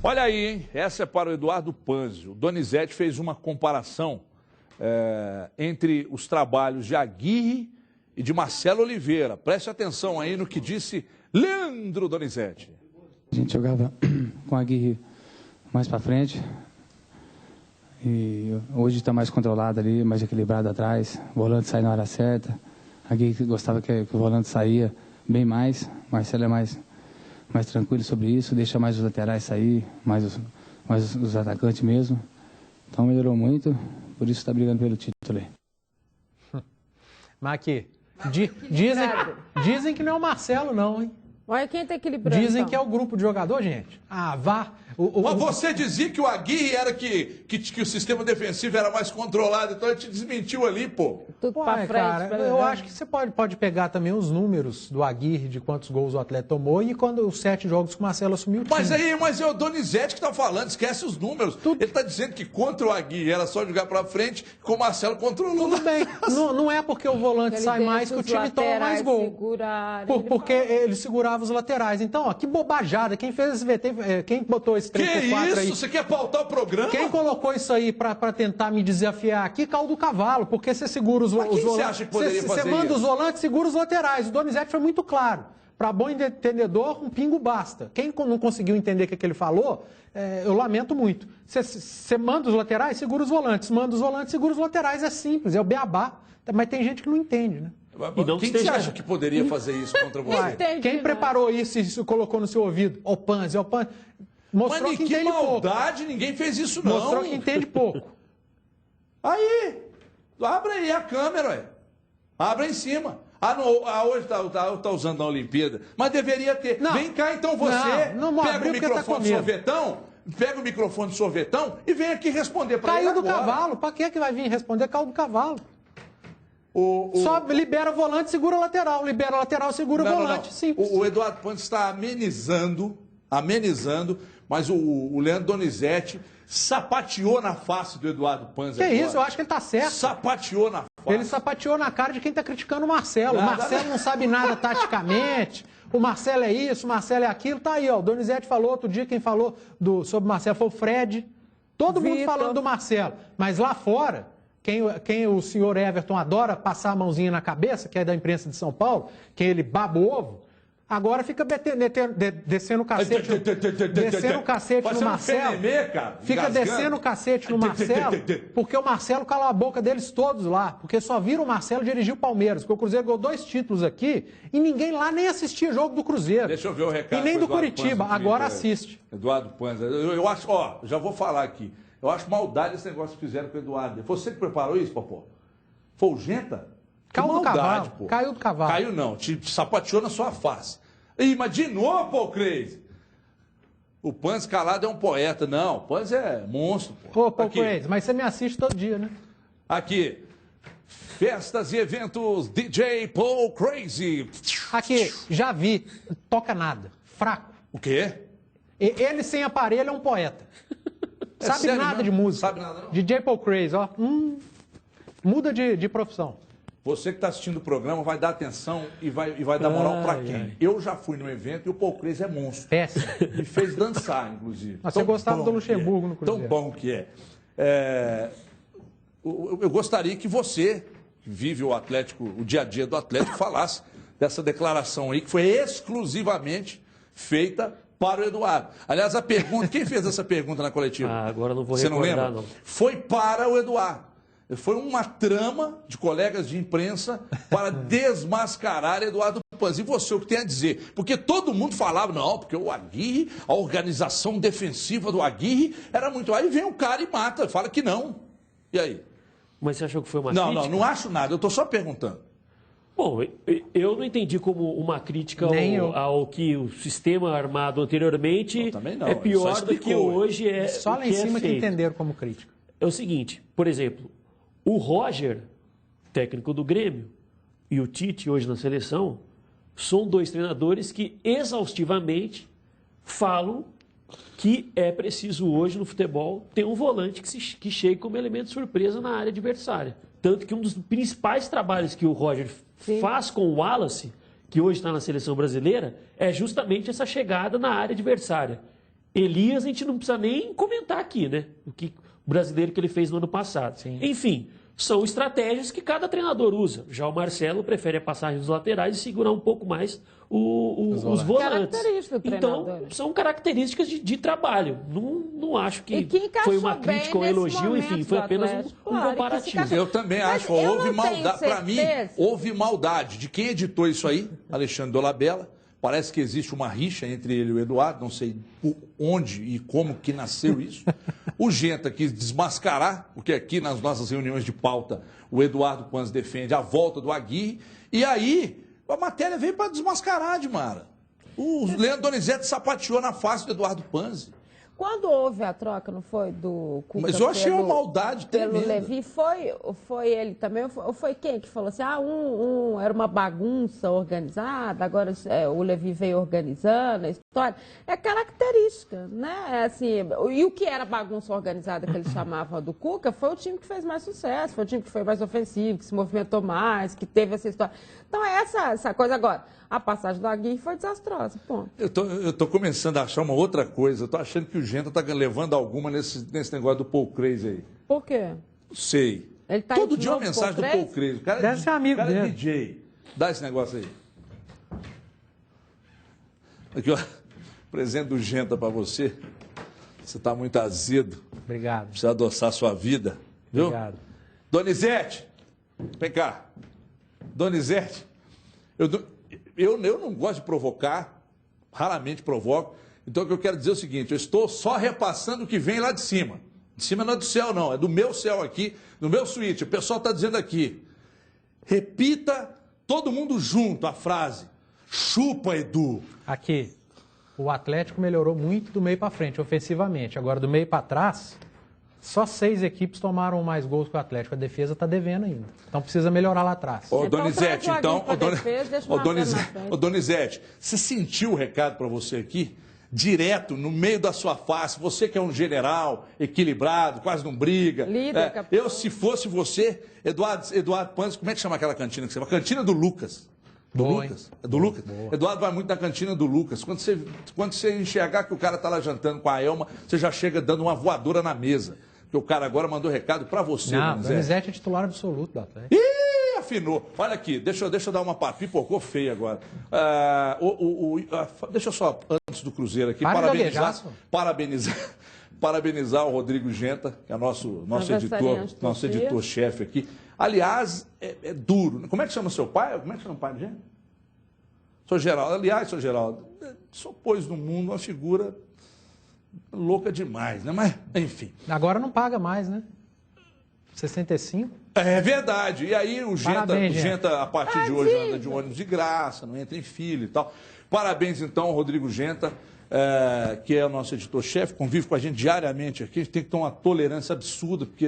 Olha aí, hein? Essa é para o Eduardo Panzi. O Donizete fez uma comparação entre os trabalhos de Aguirre e de Marcelo Oliveira. Preste atenção aí no que disse Leandro Donizete. A gente jogava com a Aguirre mais para frente e hoje está mais controlado ali, mais equilibrado atrás. O volante sai na hora certa. A Aguirre gostava que o volante saía bem mais. Marcelo é mais tranquilo sobre isso, deixa mais os laterais sair, mais os atacantes mesmo. Então melhorou muito, por isso está brigando pelo título aí. Mas aqui, dizem que não é o Marcelo não, hein? Olha quem está equilibrando. Dizem então. que é o grupo de jogador, gente. Ah, vá. Mas você dizia que o Aguirre era que o sistema defensivo era mais controlado, então ele te desmentiu ali, pô. Tudo Ué, para frente. cara, eu acho que você pode pegar também os números do Aguirre, de quantos gols o atleta tomou e quando os 7 jogos que o Marcelo assumiu o time. Mas é o Donizete que tá falando, esquece os números. Ele tá dizendo que contra o Aguirre era só jogar pra frente, com o Marcelo controlou. Tudo bem, não é porque o volante sai mais que o time toma mais gol. Porque ele segurava os laterais. Então, ó, que bobajada. Quem fez esse VT, quem botou esse 3x4 aí? Você quer pautar o programa? Quem colocou isso aí pra tentar me desafiar aqui, caldo do cavalo, porque você segura os volantes. Você acha que poderia fazer Você manda isso? os volantes, segura os laterais. O Donizete foi muito claro. Para bom entendedor, um pingo basta. Quem não conseguiu entender o que ele falou, eu lamento muito. Você manda os laterais, segura os volantes. Manda os volantes, segura os laterais. É simples, é o beabá. Mas tem gente que não entende, né? Quem você acha que poderia fazer isso contra você? Quem preparou isso e colocou no seu ouvido? O Panzi. Mostrou que entende pouco. Maldade, ninguém fez isso não. Mostrou que entende pouco. Aí, abre aí a câmera, ué. Abre em cima. Hoje tá usando na Olimpíada, mas deveria ter. Não. Vem cá então você, não pega o microfone do sorvetão, pega o microfone do sorvetão e vem aqui responder para ele Caiu do agora. cavalo. Para que vai vir responder? Caiu do cavalo. Só libera o volante, segura o lateral. Libera o lateral, segura o volante. Simples. O Eduardo Panzi está amenizando, mas o Leandro Donizete sapateou na face do Eduardo Panzi. Que isso, eu acho que ele está certo. Sapateou na face. Ele sapateou na cara de quem está criticando o Marcelo. O Marcelo não sabe nada taticamente. O Marcelo é isso, o Marcelo é aquilo. Tá aí, ó. O Donizete falou outro dia, quem falou sobre o Marcelo foi o Fred. Todo mundo falando do Marcelo. Mas lá fora, quem o senhor Everton adora passar a mãozinha na cabeça, que é da imprensa de São Paulo, que ele baba o ovo, agora fica descendo o cacete, no Marcelo. Fica descendo o cacete no Marcelo, porque o Marcelo cala a boca deles todos lá, porque só viram o Marcelo dirigir o Palmeiras, porque o Cruzeiro ganhou 2 títulos aqui e ninguém lá nem assistia jogo do Cruzeiro. Deixa eu ver o recado. E nem do Curitiba, agora assiste. Eduardo Panzi, eu acho, já vou falar aqui, eu acho maldade esse negócio que fizeram com o Eduardo. Você que preparou isso, Popó? Folgenta? Caiu do cavalo. Pô. Caiu do cavalo. Caiu não, te sapateou na sua face. Ih, mas de novo, Paul Crazy. O Panzi calado é um poeta. Não, o Panzi é monstro, pô. Ô, Paul Crazy, mas você me assiste todo dia, né? Aqui. Festas e eventos DJ Paul Crazy. Aqui, já vi. Toca nada. Fraco. O quê? Ele sem aparelho é um poeta. Sabe nada de música. Sabe nada não. DJ Paul Crazy, ó. Muda de profissão. Você que está assistindo o programa vai dar atenção e vai dar moral para quem? Eu já fui num evento e o Paul Crazy é monstro. Péssimo. Me fez dançar, inclusive. Mas você gostava do Luxemburgo no Cruzeiro. Tão bom que é. Eu gostaria que você, que vive o Atlético, o dia a dia do Atlético, falasse dessa declaração aí que foi exclusivamente feita para o Eduardo. Aliás, a pergunta, quem fez essa pergunta na coletiva? Agora não vou Você não recordar, lembra? não. Foi para o Eduardo. Foi uma trama de colegas de imprensa para desmascarar Eduardo Panzi. E você, o que tem a dizer? Porque todo mundo falava, não, porque o Aguirre, a organização defensiva do Aguirre era muito... Aí vem o cara e mata, fala que não. E aí? Mas você achou que foi uma Não, crítica? não acho nada, eu estou só perguntando. Bom, eu não entendi como uma crítica ao que o sistema armado anteriormente é pior do que hoje é. Só lá em cima que entenderam como crítica. É o seguinte, por exemplo, o Roger, técnico do Grêmio, e o Tite, hoje na seleção, são 2 treinadores que exaustivamente falam que é preciso hoje no futebol ter um volante que chegue como elemento de surpresa na área adversária. Tanto que um dos principais trabalhos que o Roger faz com o Wallace, que hoje está na seleção brasileira, é justamente essa chegada na área adversária. Elias, a gente não precisa nem comentar aqui, né? O brasileiro que ele fez no ano passado. Sim. Enfim, são estratégias que cada treinador usa. Já o Marcelo prefere a passagem dos laterais e segurar um pouco mais os volantes. Característica do Então, treinador. são características de trabalho. Não acho E que encaixou foi uma bem crítica ou nesse elogio, momento enfim, foi do apenas Atlético, um claro, comparativo. Eu também Mas acho, eu houve não maldade. tenho Para mim, certeza. houve maldade. De quem editou isso aí? Alexandre Dolabella. Parece que existe uma rixa entre ele e o Eduardo, não sei onde e como que nasceu isso. O Genta quis desmascarar, porque aqui nas nossas reuniões de pauta o Eduardo Panzi defende a volta do Aguirre. E aí a matéria veio para desmascarar, Admara. O Leandro Donizete sapateou na face do Eduardo Panzi. Quando houve a troca, não foi, do Cuca Mas eu achei uma maldade pelo tremenda. Levi, foi ele também, ou foi quem que falou assim, era uma bagunça organizada, agora o Levi veio organizando a história. É característica, né? É assim, e o que era bagunça organizada que ele chamava do Cuca foi o time que fez mais sucesso, foi o time que foi mais ofensivo, que se movimentou mais, que teve essa história. Então é essa coisa agora. A passagem do Aguirre foi desastrosa, ponto. Eu tô começando a achar uma outra coisa. Eu tô achando que o Genta tá levando alguma nesse negócio do Paul Crazy aí. Por quê? Não sei. Ele tá Todo de dia uma novo mensagem do Paul Paul Crazy? Crazy. O cara Deve ser amigo cara é dele. DJ. Dá esse negócio aí. Aqui, ó. Presente do Genta pra você. Você tá muito azedo. Obrigado. Precisa adoçar a sua vida. Viu? Obrigado. Donizete, vem cá. Donizete, eu não gosto de provocar, raramente provoco. Então o que eu quero dizer é o seguinte, eu estou só repassando o que vem lá de cima. De cima não é do céu não, é do meu céu aqui, do meu suíte. O pessoal está dizendo aqui, repita todo mundo junto a frase, chupa Edu. Aqui, o Atlético melhorou muito do meio para frente, ofensivamente. Agora, do meio para trás, só 6 equipes tomaram mais gols que o Atlético. A defesa está devendo ainda. Então precisa melhorar lá atrás. Ô, Então, Donizete, traz o então. Aguirre pra defesa, deixa o Marcelo na frente. Ô, Donizete, você sentiu o recado para você aqui? Direto, no meio da sua face, você que é um general, equilibrado, quase não briga. Líder, capitão. Eu, se fosse você, Eduardo Panzi, como é que chama aquela cantina que você vai? Cantina do Lucas. Do Boa, Lucas? hein? É do Lucas? Boa. Eduardo vai muito na cantina do Lucas. Quando você enxergar que o cara está lá jantando com a Elma, você já chega dando uma voadora na mesa. Porque o cara agora mandou recado para você, Não, Donizete. Donizete é titular absoluto do Atlético. Ih, afinou. Olha aqui, deixa eu dar uma pipocou feia agora. Deixa eu só, antes do Cruzeiro aqui, Para de gaguejar, só. parabenizar o Rodrigo Genta, que é nosso editor-chefe aqui. Aliás, é duro. Como é que chama seu pai? Como é que chama o pai de Genta? Sou Geraldo. Aliás, sou Geraldo, só pôs no mundo uma figura louca demais, né? Mas, enfim. Agora não paga mais, né? 65? É verdade. E aí o Parabéns, Genta, a partir de hoje, anda de ônibus de graça, não entra em fila e tal. Parabéns, então, ao Rodrigo Genta, que é o nosso editor-chefe, convive com a gente diariamente aqui. A gente tem que ter uma tolerância absurda, porque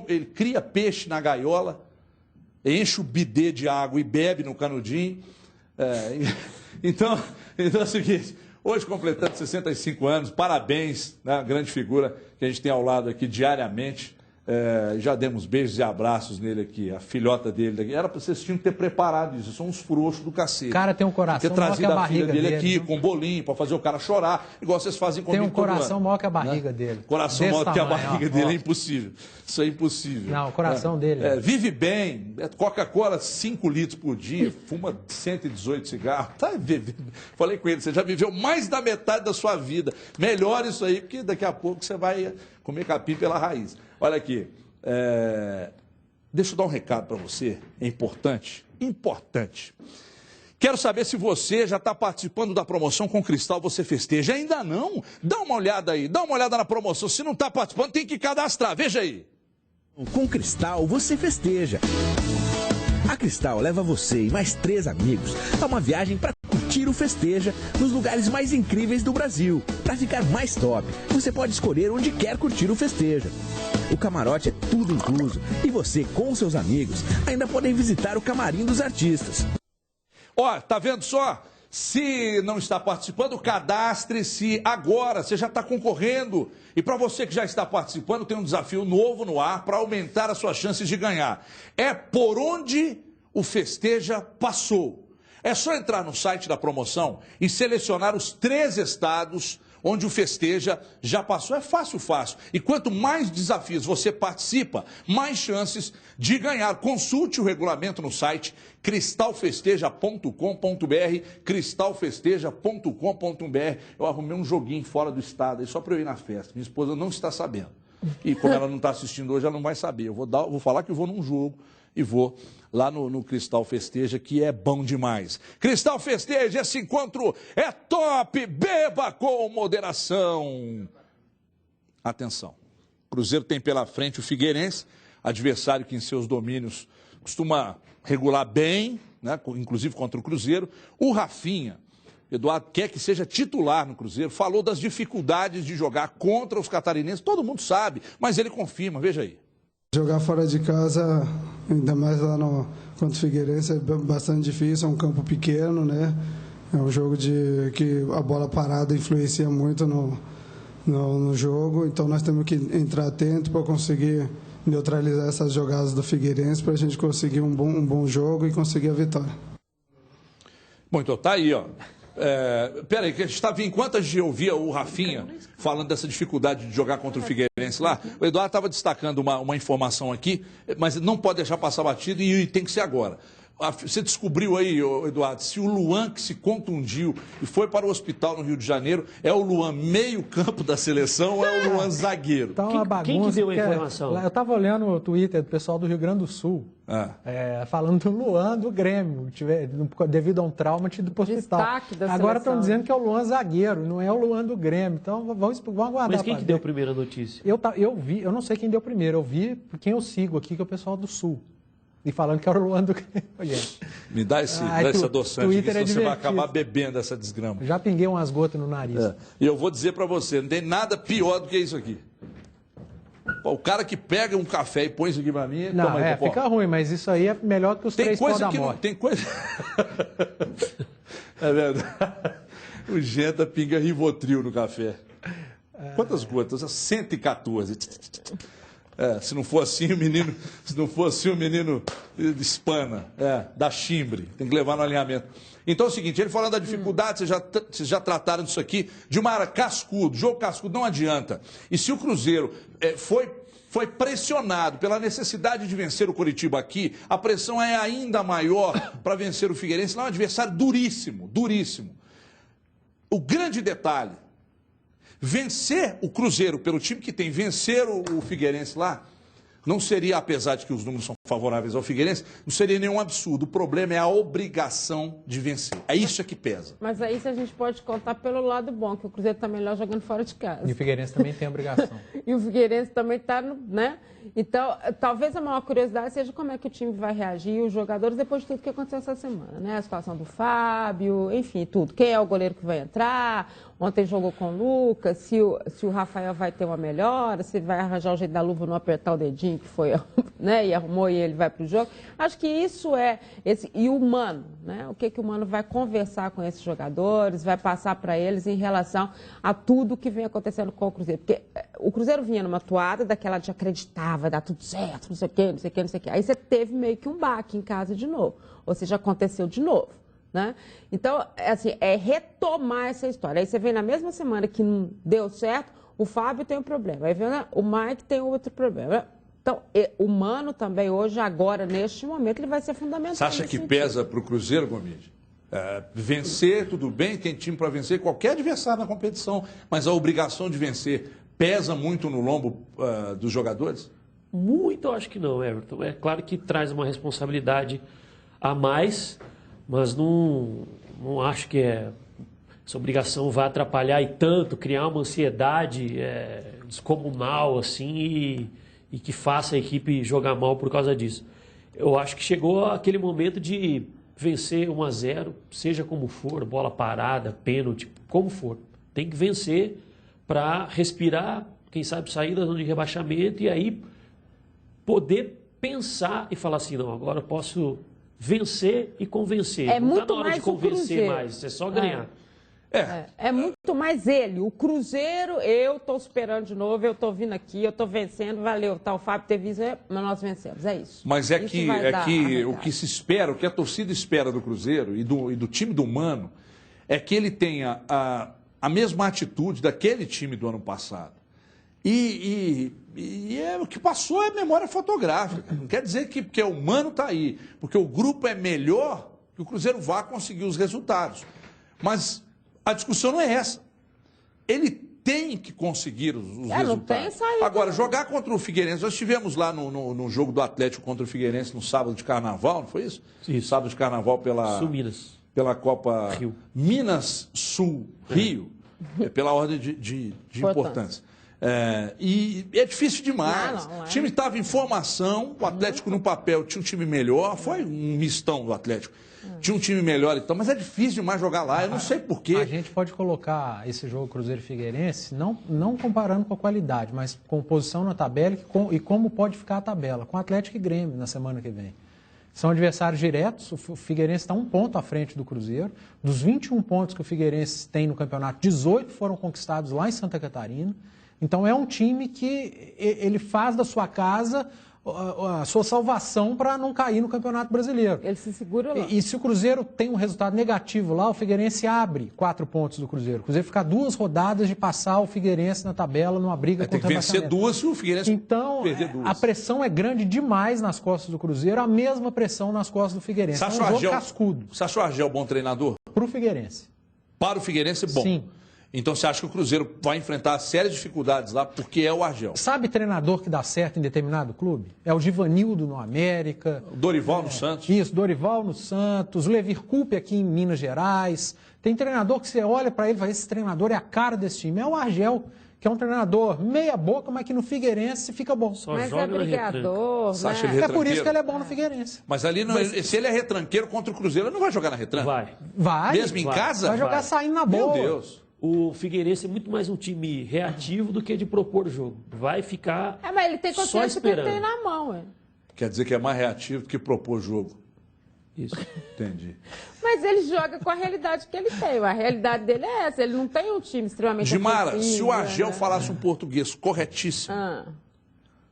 ele cria peixe na gaiola, enche o bidê de água e bebe no canudinho. Então é o seguinte... Hoje, completando 65 anos, parabéns, né, grande figura que a gente tem ao lado aqui diariamente. Já demos beijos e abraços nele aqui, a filhota dele daqui. Era para vocês tinham que ter preparado isso, são uns frouxos do cacete. O cara tem um coração ter maior que trazido a a filha barriga dele dele, aqui viu? com bolinho para fazer o cara chorar, igual vocês fazem comigo Tem um todo coração ano, maior que a barriga né? dele. Coração Desse maior que a tamanho, barriga ó, dele ó. é impossível. Isso é impossível. Não, o coração dele. Vive bem, Coca-Cola 5 litros por dia, fuma 118 cigarros. Falei com ele, você já viveu mais da metade da sua vida. Melhor isso aí, porque daqui a pouco você vai comer capim pela raiz. Olha aqui. Deixa eu dar um recado para você, é importante. Quero saber se você já está participando da promoção com Cristal Você Festeja. Ainda não? Dá uma olhada aí, dá uma olhada na promoção. Se não está participando, tem que cadastrar, veja aí. Com Cristal Você Festeja. A Cristal leva você e mais 3 amigos a uma viagem para curtir o Festeja nos lugares mais incríveis do Brasil. Para ficar mais top, você pode escolher onde quer curtir o Festeja. O camarote é tudo incluso e você, com seus amigos, ainda podem visitar o camarim dos artistas. Ó, tá vendo só? Se não está participando, cadastre-se agora, você já está concorrendo. E para você que já está participando, tem um desafio novo no ar para aumentar as suas chances de ganhar. É por onde o Festeja passou. É só entrar no site da promoção e selecionar os 3 estados onde o Festeja já passou. É fácil, fácil. E quanto mais desafios você participa, mais chances de ganhar. Consulte o regulamento no site cristalfesteja.com.br, cristalfesteja.com.br. Eu arrumei um joguinho fora do estado, aí só para eu ir na festa. Minha esposa não está sabendo. E como ela não está assistindo hoje, ela não vai saber. Eu vou falar que eu vou num jogo e vou lá no Cristal Festeja, que é bom demais. Cristal Festeja, esse encontro é top! Beba com moderação! Atenção, Cruzeiro tem pela frente o Figueirense, adversário que em seus domínios costuma regular bem, né, inclusive contra o Cruzeiro. O Rafinha, Eduardo, quer que seja titular no Cruzeiro, falou das dificuldades de jogar contra os catarinenses, todo mundo sabe, mas ele confirma, veja aí. Jogar fora de casa, ainda mais lá contra o Figueirense, é bastante difícil, é um campo pequeno, né? É um jogo que a bola parada influencia muito no jogo, então nós temos que entrar atento para conseguir neutralizar essas jogadas do Figueirense, para a gente conseguir um bom jogo e conseguir a vitória. Bom, então tá aí, ó. Peraí, que a gente estava enquanto a gente ouvia o Rafinha falando dessa dificuldade de jogar contra o Figueirense lá, o Eduardo estava destacando uma informação aqui, mas não pode deixar passar batido e tem que ser agora. Você descobriu aí, Eduardo, se o Luan que se contundiu e foi para o hospital no Rio de Janeiro é o Luan meio-campo da seleção ou é o Luan zagueiro? Tá uma bagunça. Quem que deu a informação? Eu estava olhando o Twitter do pessoal do Rio Grande do Sul, falando do Luan do Grêmio, devido a um trauma tido para o hospital. Agora estão dizendo que é o Luan zagueiro, não é o Luan do Grêmio. Então vamos aguardar. Mas quem que deu a primeira notícia? Eu vi, eu não sei quem deu primeiro, eu vi quem eu sigo aqui, que é o pessoal do Sul. E falando que era o Luan do Grêmio. Me dá essa adoçante, Twitter que você vai acabar bebendo essa desgrama. Já pinguei umas gotas no nariz. E eu vou dizer para você, não tem nada pior do que isso aqui. Pô, o cara que pega um café e põe isso aqui para mim... Não, fica ruim, mas isso aí é melhor que os tem 3 pau da morte. Tem coisa... É verdade. O Genta pinga Rivotril no café. Quantas gotas? 114. Se não for assim, o menino espana, dá chimbre, tem que levar no alinhamento. Então é o seguinte, ele falando da dificuldade, vocês já trataram disso aqui, de uma área cascudo, jogo cascudo não adianta. E se o Cruzeiro foi pressionado pela necessidade de vencer o Coritiba aqui, a pressão é ainda maior para vencer o Figueirense, lá é um adversário duríssimo, duríssimo. O grande detalhe, vencer o Cruzeiro pelo time que tem, vencer o Figueirense lá, não seria, apesar de que os números são favoráveis ao Figueirense, não seria nenhum absurdo. O problema é a obrigação de vencer. É isso que pesa. Mas aí a gente pode contar pelo lado bom, que o Cruzeiro está melhor jogando fora de casa. E o Figueirense também tem obrigação. E o Figueirense também está, né? Então, talvez a maior curiosidade seja como é que o time vai reagir, os jogadores, depois de tudo que aconteceu essa semana, né? A situação do Fábio, enfim, tudo. Quem é o goleiro que vai entrar? Ontem jogou com o Lucas, se o Rafael vai ter uma melhora, se vai arranjar o jeito da luva não apertar o dedinho, que foi, né? E arrumou e ele vai para o jogo. Acho que isso é... E o Mano, né? O que o Mano vai conversar com esses jogadores, vai passar para eles em relação a tudo que vem acontecendo com o Cruzeiro. Porque o Cruzeiro vinha numa toada daquela de acreditar, vai dar tudo certo, não sei o quê, não sei o quê, não sei o quê. Aí você teve meio que um baque em casa de novo. Ou seja, aconteceu de novo, né? Então, assim, é retomar essa história. Aí você vem na mesma semana que não deu certo, o Fábio tem um problema. Aí vem o Mike tem outro problema. Então, o Mano também hoje, agora, neste momento, ele vai ser fundamental. Você acha que pesa para o Cruzeiro, Gomes? Vencer, tudo bem, tem time para vencer qualquer adversário na competição, mas a obrigação de vencer pesa muito no lombo dos jogadores? Muito, eu acho que não, Everton. É claro que traz uma responsabilidade a mais, mas não acho que essa obrigação vai atrapalhar e tanto, criar uma ansiedade descomunal assim e que faça a equipe jogar mal por causa disso. Eu acho que chegou aquele momento de vencer 1-0, seja como for, bola parada, pênalti, como for. Tem que vencer para respirar, quem sabe sair da zona de rebaixamento e aí poder pensar e falar assim, não, agora eu posso vencer e convencer. É não muito está na hora mais de convencer o mais, é só ganhar. É muito mais ele. O Cruzeiro, eu estou superando de novo, eu estou vindo aqui, eu estou vencendo, valeu. Tá, o Fábio teve isso, mas nós vencemos, é isso. Mas que o que se espera, o que a torcida espera do Cruzeiro e do time do Mano, é que ele tenha a mesma atitude daquele time do ano passado. E o que passou é memória fotográfica. Não quer dizer que porque o Mano está aí, porque o grupo é melhor, que o Cruzeiro vá conseguir os resultados. Mas a discussão não é essa. Ele tem que conseguir os resultados. Não tem saída. Agora, jogar contra o Figueirense, nós estivemos lá no jogo do Atlético contra o Figueirense no sábado de Carnaval, não foi isso? Isso. Sábado de Carnaval pela Copa Rio. Minas Sul Rio, pela ordem de importância. E é difícil demais. Não é. O time estava em formação, o Atlético no papel tinha um time melhor, foi um mistão do Atlético. Tinha um time melhor então, mas é difícil demais jogar lá, eu não sei porquê. A gente pode colocar esse jogo Cruzeiro e Figueirense, não comparando com a qualidade, mas com posição na tabela e como pode ficar a tabela, com Atlético e Grêmio na semana que vem. São adversários diretos, o Figueirense está 1 ponto à frente do Cruzeiro. Dos 21 pontos que o Figueirense tem no campeonato, 18 foram conquistados lá em Santa Catarina. Então é um time que ele faz da sua casa a sua salvação para não cair no Campeonato Brasileiro. Ele se segura lá. E se o Cruzeiro tem um resultado negativo lá, o Figueirense abre 4 pontos do Cruzeiro. O Cruzeiro fica 2 rodadas de passar o Figueirense na tabela numa briga contra o Tem que vencer 2 se o Figueirense perder 2. A pressão é grande demais nas costas do Cruzeiro, a mesma pressão nas costas do Figueirense. Você é um jogo cascudo. Você achou o Argel bom treinador? Para o Figueirense. Para o Figueirense, bom. Sim. Então você acha que o Cruzeiro vai enfrentar sérias dificuldades lá porque é o Argel? Sabe treinador que dá certo em determinado clube? É o Givanildo no América. O Dorival no Santos. Isso, Dorival no Santos. O Levir Coupe aqui em Minas Gerais. Tem treinador que você olha para ele e fala, esse treinador é a cara desse time. É o Argel, que é um treinador meia boca, mas que no Figueirense fica bom. Mas é brigador, né? É por isso que ele é bom no Figueirense. Mas ali, se ele é retranqueiro contra o Cruzeiro, ele não vai jogar na retranca? Vai. Mesmo em casa? Vai jogar saindo na boa. Meu Deus. O Figueirense é muito mais um time reativo do que de propor o jogo. Vai ficar mas ele tem consciência que ele tem esperando. na mão. Quer dizer que é mais reativo do que propor jogo. Isso. Entendi. Mas ele joga com a realidade que ele tem. A realidade dele é essa. Ele não tem um time extremamente Gimara, ofensivo, se o Argel né? falasse um português corretíssimo,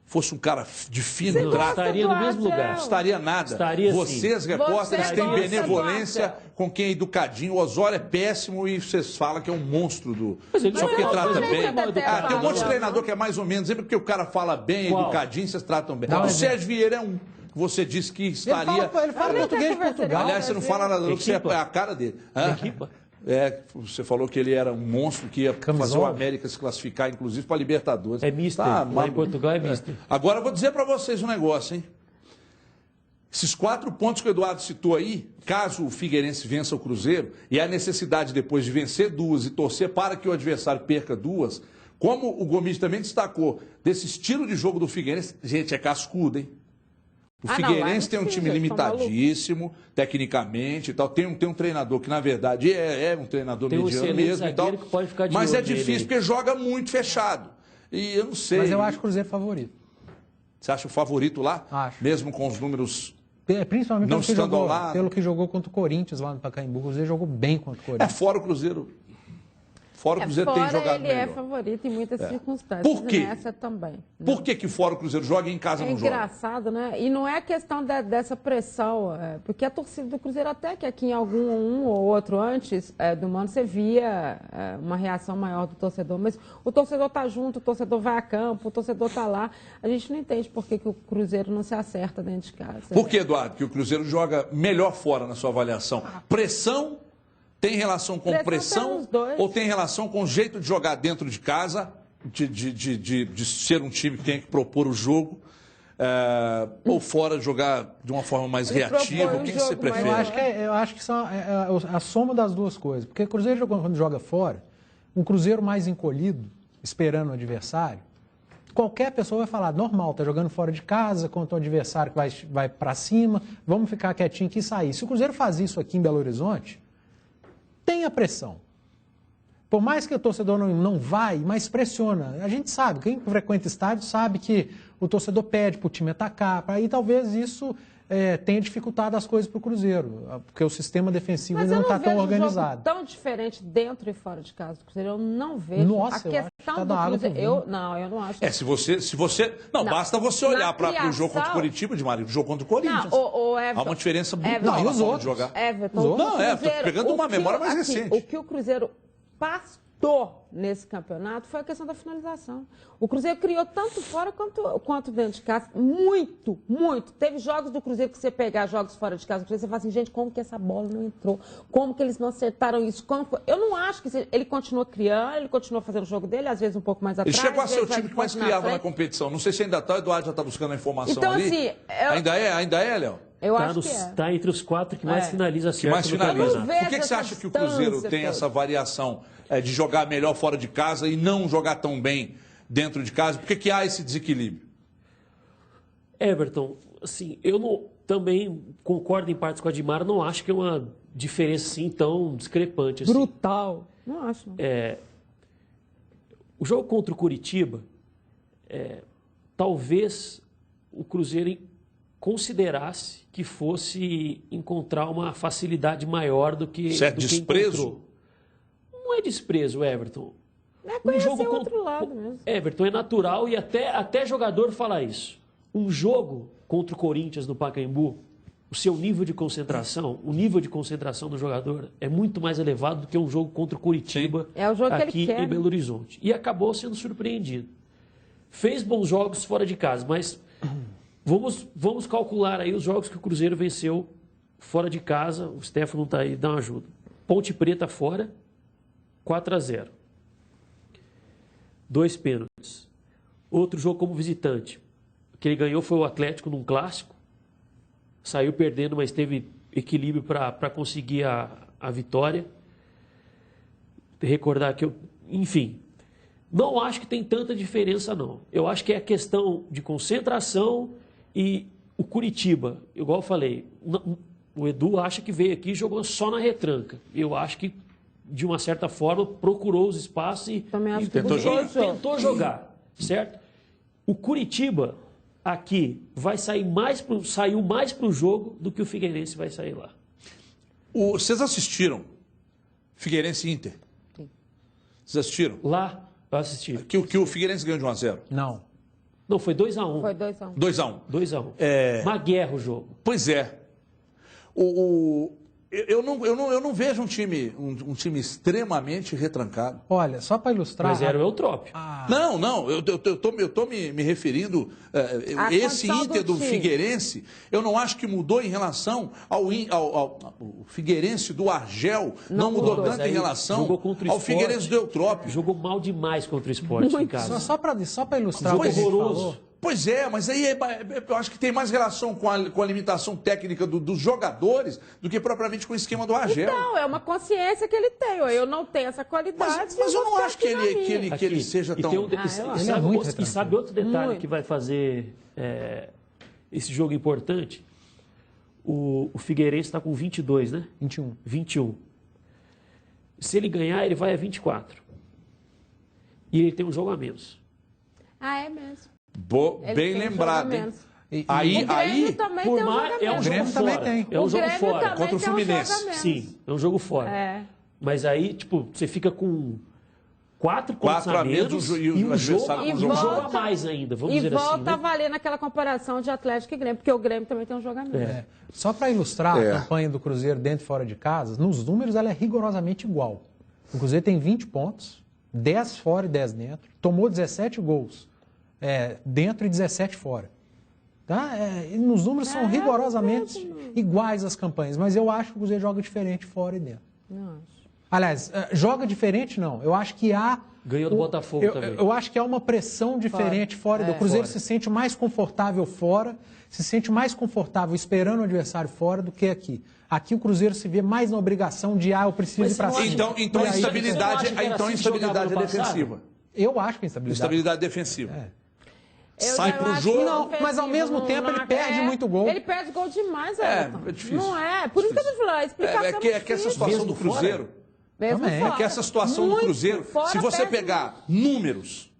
fosse um cara de fino Você trato, Estaria no mesmo lugar. estaria nada. Estaria Vocês, sim. repórteres, Você têm gosta benevolência do Argel. com quem é educadinho. O Osório é péssimo e vocês falam que é um monstro do. Mas ele Só porque não, trata ele bem. é mal educado. Tem um monte de Não. treinador que é mais ou menos, sempre porque o cara fala bem, Qual? educadinho, vocês tratam bem. Dá um O exemplo. Sérgio Vieira é um. Você disse que estaria. Ele fala português de Portugal. Aliás, você não fala nada, não, que você é a cara dele. Hã? Equipa. Você falou que ele era um monstro que ia fazer o América se classificar, inclusive, para a Libertadores. É mister. Tá, Lá em Portugal é mister. Agora eu vou dizer para vocês um negócio, hein? Esses 4 pontos que o Eduardo citou aí, caso o Figueirense vença o Cruzeiro, e a necessidade depois de vencer 2 e torcer para que o adversário perca 2, como o Gomes também destacou, desse estilo de jogo do Figueirense, gente, é cascudo, hein? O Figueirense tem um time limitadíssimo, tecnicamente e tal. Tem um treinador que, na verdade, é um treinador mediano mesmo e tal. Que pode ficar de mas olho é difícil nele. porque joga muito fechado. E eu não sei. Mas eu acho o Cruzeiro favorito. Você acha o favorito lá? Acho. Mesmo com os números. Principalmente Não estando ao lado. pelo que jogou contra o Corinthians lá no Pacaembu. O Cruzeiro jogou bem contra o Corinthians. Fora o Cruzeiro. Fora o Cruzeiro tem jogado ele melhor. é favorito em muitas circunstâncias. Por quê? Nessa também. Por que fora o Cruzeiro joga e em casa É não joga? engraçado, né? E não é questão dessa pressão, porque a torcida do Cruzeiro, até que aqui em um ou outro antes do Mano, você via uma reação maior do torcedor, mas o torcedor está junto, o torcedor vai a campo, o torcedor está lá. A gente não entende por que o Cruzeiro não se acerta dentro de casa. Por que, Eduardo? Que o Cruzeiro joga melhor fora na sua avaliação? Pressão tem relação com pressão tem os dois. ou tem relação com o jeito de jogar dentro de casa, de ser um time que tem que propor o jogo, ou fora jogar de uma forma mais reativa? O que você prefere? Eu acho que são a soma das duas coisas. Porque o Cruzeiro, quando joga fora, um Cruzeiro mais encolhido, esperando o adversário, qualquer pessoa vai falar, normal, tá jogando fora de casa, contra um adversário que vai para cima, vamos ficar quietinho aqui e sair. Se o Cruzeiro faz isso aqui em Belo Horizonte, tem a pressão. Por mais que o torcedor não vai, mas pressiona. A gente sabe, quem frequenta estádio sabe que o torcedor pede para o time atacar, aí talvez isso tenha dificultado as coisas para o Cruzeiro, porque o sistema defensivo ainda não está tão organizado. Jogo tão diferente dentro e fora de casa do Cruzeiro, eu não vejo. Nossa, a questão do Cruzeiro, eu não acho. Se você não, basta você olhar para o jogo contra o Curitiba, de Maria, o jogo contra o Corinthians. Há uma diferença brutal e na os forma outros? de jogar. Everton, Estou pegando uma memória mais recente. O que o Cruzeiro nesse campeonato foi a questão da finalização. O Cruzeiro criou tanto fora quanto dentro de casa. Muito, muito. Teve jogos do Cruzeiro que você pegar jogos fora de casa, você fala assim, gente, como que essa bola não entrou? Como que eles não acertaram isso? Eu não acho que ele continua criando, ele continua fazendo o jogo dele, às vezes um pouco mais atrás. Ele chegou a ser o time que mais criava na competição. Não sei se ainda está, o Eduardo já está buscando a informação então, ali. Assim, Ainda é, Léo? Eu acho que é. Está entre os 4 que mais finaliza certo. Que mais finaliza. Por que você acha que o Cruzeiro tem essa variação de jogar melhor fora de casa e não jogar tão bem dentro de casa? Por que há esse desequilíbrio? Everton, assim, também concordo em partes com a Admar, não acho que é uma diferença assim tão discrepante. Assim. Brutal. Não acho. O jogo contra o Curitiba, talvez o Cruzeiro considerasse que fosse encontrar uma facilidade maior do que desprezo? Encontrou. Não é desprezo, Everton. É conhecer o outro lado mesmo. Everton, é natural e até jogador fala isso. Um jogo contra o Corinthians no Pacaembu, o seu nível de concentração, o nível de concentração do jogador é muito mais elevado do que um jogo contra o Curitiba o jogo aqui que ele quer, em Belo Horizonte. E acabou sendo surpreendido. Fez bons jogos fora de casa, mas vamos calcular aí os jogos que o Cruzeiro venceu fora de casa. O Stefano está aí, dá uma ajuda. Ponte Preta fora, 4-0. 2 pênaltis. Outro jogo como visitante. O que ele ganhou foi o Atlético num clássico. Saiu perdendo, mas teve equilíbrio para conseguir a vitória. Recordar que enfim, não acho que tem tanta diferença, não. Eu acho que é a questão de concentração e o Curitiba, igual eu falei, o Edu acha que veio aqui e jogou só na retranca. Eu acho que, de uma certa forma, procurou os espaços e tentou jogar, certo? O Curitiba, aqui, saiu mais para o jogo do que o Figueirense vai sair lá. Vocês assistiram Figueirense e Inter? Sim. Vocês assistiram? Lá, eu assisti. Que o Figueirense ganhou de 1-0? Não, foi 2-1. Foi 2-1. 2-1. 2-1. Uma guerra o jogo. Pois é. Eu não vejo um time extremamente retrancado. Olha, só para ilustrar... Mas era o Eutrópio. Não, eu tô me referindo... esse Inter do Figueirense, eu não acho que mudou em relação ao Figueirense do Argel, não mudou tanto em relação ao Figueirense do Eutrópio. Jogou mal demais contra o Sport em casa. Só para ilustrar o que a gente falou... Pois é, mas aí eu acho que tem mais relação com a limitação técnica dos jogadores do que propriamente com o esquema do Argel. Então, é uma consciência que ele tem. Eu não tenho essa qualidade. Mas eu não acho que ele seja tão... E sabe outro detalhe que vai fazer esse jogo importante? O Figueirense está com 22, né? 21. Se ele ganhar, ele vai a 24. E ele tem um jogo a menos. É mesmo. Bem lembrado, hein? Aí também tem um jogo a menos. É um jogo fora. É um jogo fora. Contra o Fluminense. Sim, é um jogo fora. Mas aí, você fica com 4 pontos a menos e um jogo a mais ainda, vamos dizer assim. E volta a valer naquela comparação de Atlético e Grêmio, porque o Grêmio também tem um jogo a menos. Só para ilustrar a campanha do Cruzeiro dentro e fora de casa, nos números ela é rigorosamente igual. O Cruzeiro tem 20 pontos, 10 fora e 10 dentro, tomou 17 gols. Dentro e 17 fora. Tá? E nos números são rigorosamente iguais as campanhas, mas eu acho que o Cruzeiro joga diferente fora e dentro. Não acho. Aliás, joga diferente não. Eu acho que há... Ganhou do Botafogo também. Eu acho que há uma pressão diferente fora. O Cruzeiro se sente mais confortável fora, se sente mais confortável esperando o adversário fora do que aqui. Aqui o Cruzeiro se vê mais na obrigação de eu preciso ir para cima. Então a instabilidade é defensiva. Eu acho que a instabilidade defensiva. Sai pro jogo. Não, mas ao mesmo tempo ele perde muito gol. Ele perde gol demais, É difícil. Não é. Por isso que eu tô falando, a explicação é que essa situação do Cruzeiro... É que essa situação do Cruzeiro, se você pegar números,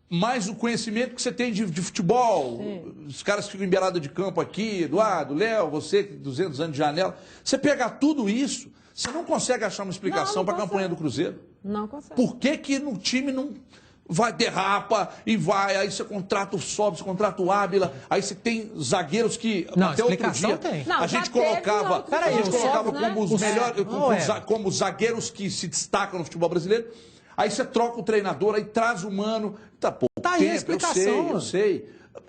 mais o conhecimento que você tem de futebol, os caras que ficam em beirada de campo aqui, Eduardo, Léo, você, 200 anos de janela, você pegar tudo isso, você não consegue achar uma explicação para a campanha do Cruzeiro. Não consegue. Por que no time não... vai, derrapa e vai, aí você contrata o Sobis, você contrata o Ábila, aí você tem zagueiros que Não, até outro explicação dia tem. Não, a já gente teve colocava, outros a gente jogadores, colocava né? como os melhores, Não, como zagueiros que se destacam no futebol brasileiro. Aí você troca o treinador, aí traz o Mano, tá pouco Tá aí a tempo, explicação. eu sei.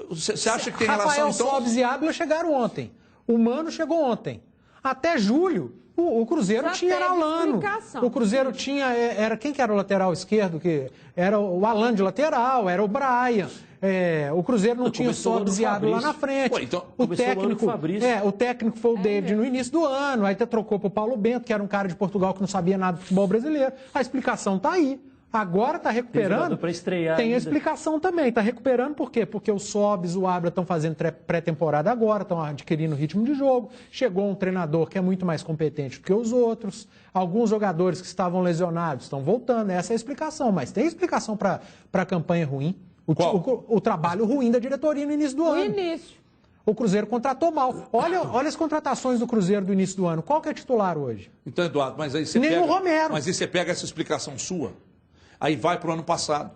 Você acha que tem Rafael relação então? Sobis e Ábila chegaram ontem. O Mano chegou ontem. Até julho, o Cruzeiro Já tinha teve Alano. explicação. O Cruzeiro tinha. Era quem que era o lateral esquerdo? Que era o Alan de lateral, era o Brian. O Cruzeiro não tinha começou Sobis no e Ábila lá Fabrício. na frente. Ué, então, o começou o ano com técnico, o Fabrício. o técnico foi o David no início do ano. Aí até trocou pro Paulo Bento, que era um cara de Portugal que não sabia nada do futebol brasileiro. A explicação tá aí. Agora está recuperando. jogador pra estrear Tem a ainda. explicação também. Está recuperando por quê? Porque o Sobis, o Ábila estão fazendo pré-temporada agora, estão adquirindo ritmo de jogo. Chegou um treinador que é muito mais competente do que os outros. Alguns jogadores que estavam lesionados estão voltando. Essa é a explicação. Mas tem explicação para a campanha ruim. O trabalho ruim da diretoria no início do No ano. início. O Cruzeiro contratou mal. Olha as contratações do Cruzeiro do início do ano. Qual que é titular hoje? Então, Eduardo, mas aí você Nem pega, o Romero. Mas aí você pega essa explicação sua, aí vai pro ano passado.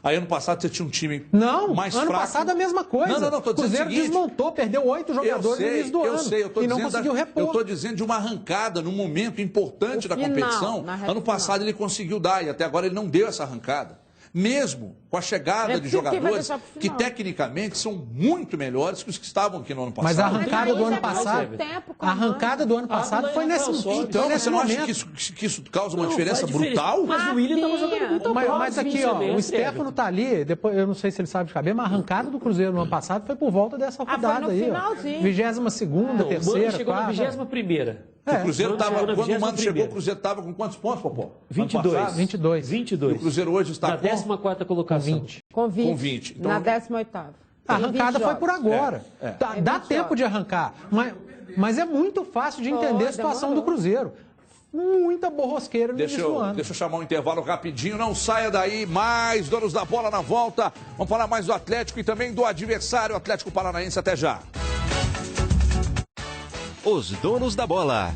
Aí ano passado você tinha um time Não, mais ano fraco. passado a mesma coisa. Não, tô O dizendo Cruzeiro o seguinte, desmontou, perdeu 8 jogadores no início do ano. eu sei, eu tô e não dizendo conseguiu repor. Eu estou dizendo de uma arrancada num momento importante da final, competição. na reta Ano passado ele conseguiu dar e até agora ele não deu essa arrancada. Mesmo com a chegada É de porque vai jogadores deixar pro que final. tecnicamente são muito melhores que os que estavam aqui no ano passado. Mas a arrancada aí do ano já passou passado, tempo com a arrancada do ano passado Ah, foi mas nesse, Rafael Sobis. Então, você não acha momento. que isso causa uma Não, diferença faz diferença. brutal? Mas o Willian estava jogando muito Mas, mal mas no aqui, fim do ó, o semestre, Stefano tá ali, depois, eu não sei se ele sabe de cabeça, mas a arrancada do Cruzeiro no ano passado foi por volta dessa rodada no aí, ó. finalzinho. 22ª, Não, o Mano terceira, chegou na quarta. 21ª. O Cruzeiro Mano estava, chegou na quando o Mano 21ª. chegou, o Cruzeiro estava com quantos pontos, Popó? 22. Ano passado? 22. 22. E o Cruzeiro hoje está Na com 14ª colocação. 20. Com 20. Com 20. Então, na 18ª. A arrancada foi por agora. Dá Tem 20 tempo jogos. de arrancar. Mas é muito fácil de entender a situação do demorou. Cruzeiro. Muita borrosqueira no início do ano. Deixa eu chamar um intervalo rapidinho, não saia daí, mais donos da bola na volta. Vamos falar mais do Atlético e também do adversário Atlético Paranaense, até já. Os donos da bola.